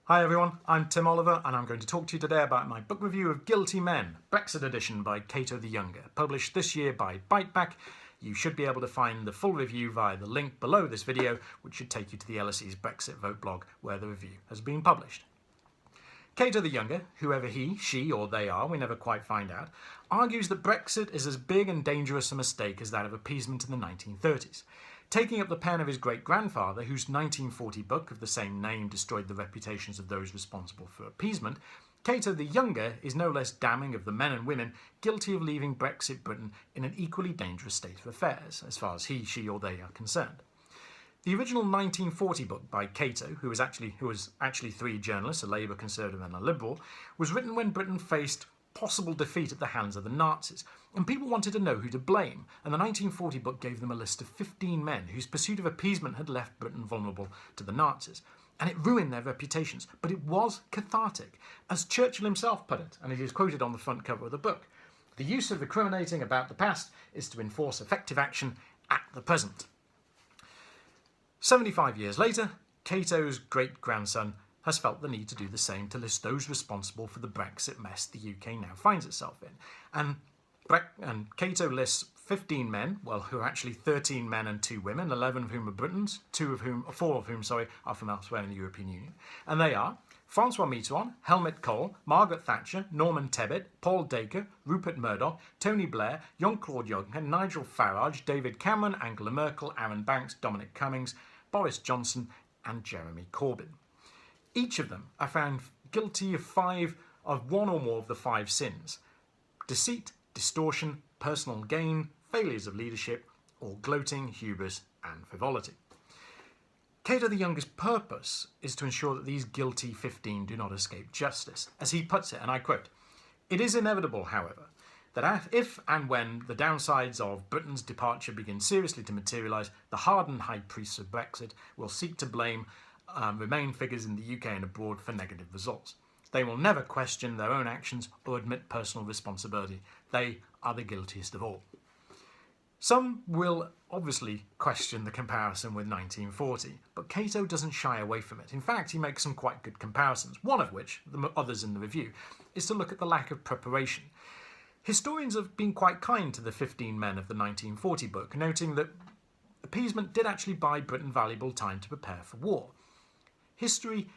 Hi everyone, I'm Tim Oliver and I'm going to talk to you today about my book review of Guilty Men, Brexit edition by Cato the Younger, published this year by Biteback. You should be able to find the full review via the link below this video, which should take you to the LSE's Brexit Vote blog where the review has been published. Cato the Younger, whoever he, she or they are, we never quite find out, argues that Brexit is as big and dangerous a mistake as that of appeasement in the 1930s. Taking up the pen of his great-grandfather, whose 1940 book of the same name destroyed the reputations of those responsible for appeasement, Cato the Younger is no less damning of the men and women guilty of leaving Brexit Britain in an equally dangerous state of affairs, as far as he, she or they are concerned. The original 1940 book by Cato, who was actually three journalists, a Labour, Conservative and a Liberal, was written when Britain faced possible defeat at the hands of the Nazis, and people wanted to know who to blame, and the 1940 book gave them a list of 15 men whose pursuit of appeasement had left Britain vulnerable to the Nazis. And it ruined their reputations, but it was cathartic, as Churchill himself put it, and it is quoted on the front cover of the book. The use of recriminating about the past is to enforce effective action at the present. 75 years later, Cato's great-grandson has felt the need to do the same to list those responsible for the Brexit mess the UK now finds itself in. And Cato lists 15 men, who are actually 13 men and 2 women, 11 of whom are Britons, 4 of whom are from elsewhere in the European Union. And they are Francois Mitterrand, Helmut Kohl, Margaret Thatcher, Norman Tebbit, Paul Dacre, Rupert Murdoch, Tony Blair, Jean-Claude Juncker, Nigel Farage, David Cameron, Angela Merkel, Aaron Banks, Dominic Cummings, Boris Johnson and Jeremy Corbyn. Each of them are found guilty of one or more of the 5 sins: deceit, distortion, personal gain, failures of leadership, or gloating, hubris and frivolity. Cato the Younger's purpose is to ensure that these guilty 15 do not escape justice. As he puts it, and I quote, "It is inevitable, however, that if and when the downsides of Britain's departure begin seriously to materialise, the hardened high priests of Brexit will seek to blame Remain figures in the UK and abroad for negative results. They will never question their own actions or admit personal responsibility. They are the guiltiest of all." Some will obviously question the comparison with 1940, but Cato doesn't shy away from it. In fact, he makes some quite good comparisons, one of which, the others in the review, is to look at the lack of preparation. Historians have been quite kind to the 15 men of the 1940 book, noting that appeasement did actually buy Britain valuable time to prepare for war. History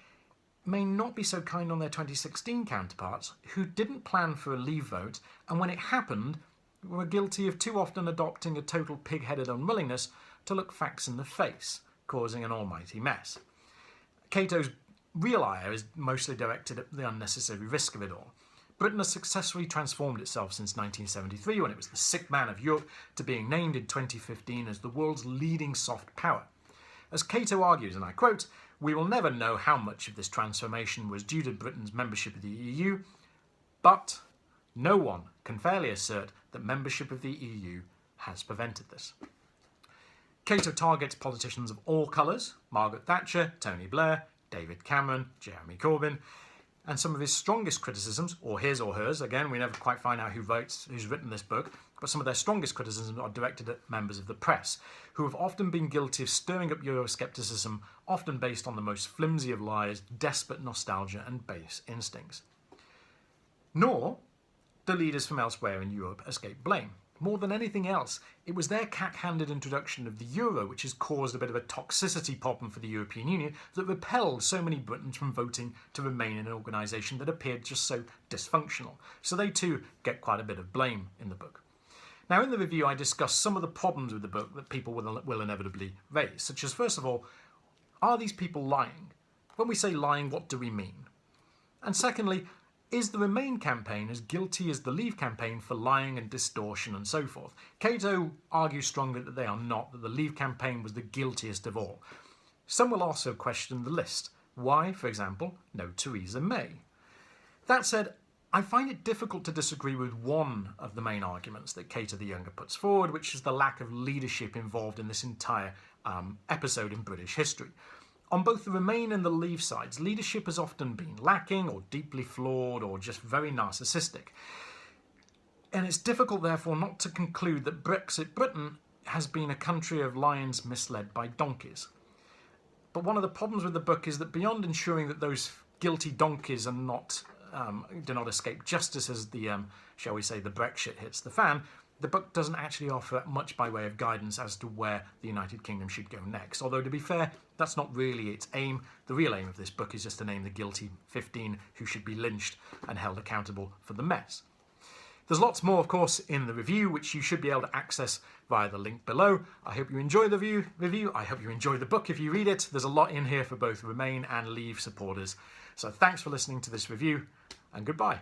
may not be so kind on their 2016 counterparts, who didn't plan for a leave vote, and when it happened, were guilty of too often adopting a total pig-headed unwillingness to look facts in the face, causing an almighty mess. Cato's real ire is mostly directed at the unnecessary risk of it all. Britain has successfully transformed itself since 1973, when it was the sick man of Europe, to being named in 2015 as the world's leading soft power. As Cato argues, and I quote, "We will never know how much of this transformation was due to Britain's membership of the EU, but no one can fairly assert that membership of the EU has prevented this." Cato targets politicians of all colours: Margaret Thatcher, Tony Blair, David Cameron, Jeremy Corbyn, and some of his strongest criticisms, or his or hers, again, we never quite find out who's written this book, but some of their strongest criticisms are directed at members of the press, who have often been guilty of stirring up Euroscepticism, often based on the most flimsy of lies, desperate nostalgia and base instincts. Nor do leaders from elsewhere in Europe escape blame. More than anything else, it was their cack-handed introduction of the euro which has caused a bit of a toxicity problem for the European Union that repelled so many Britons from voting to remain in an organisation that appeared just so dysfunctional. So they too get quite a bit of blame in the book. Now, in the review, I discuss some of the problems with the book that people will inevitably raise, such as, first of all, are these people lying? When we say lying, what do we mean? And secondly, is the Remain campaign as guilty as the Leave campaign for lying and distortion and so forth? Cato argues strongly that they are not, that the Leave campaign was the guiltiest of all. Some will also question the list. Why, for example, no Theresa May? That said, I find it difficult to disagree with one of the main arguments that Cato the Younger puts forward, which is the lack of leadership involved in this entire episode in British history. On both the Remain and the Leave sides, leadership has often been lacking or deeply flawed or just very narcissistic. And it's difficult, therefore, not to conclude that Brexit Britain has been a country of lions misled by donkeys. But one of the problems with the book is that beyond ensuring that those guilty donkeys are not do not escape justice as the, shall we say, the Brexit hits the fan, the book doesn't actually offer much by way of guidance as to where the United Kingdom should go next. Although, to be fair, that's not really its aim. The real aim of this book is just to name the guilty 15 who should be lynched and held accountable for the mess. There's lots more, of course, in the review, which you should be able to access via the link below. I hope you enjoy the review. I hope you enjoy the book if you read it. There's a lot in here for both Remain and Leave supporters. So thanks for listening to this review, and goodbye.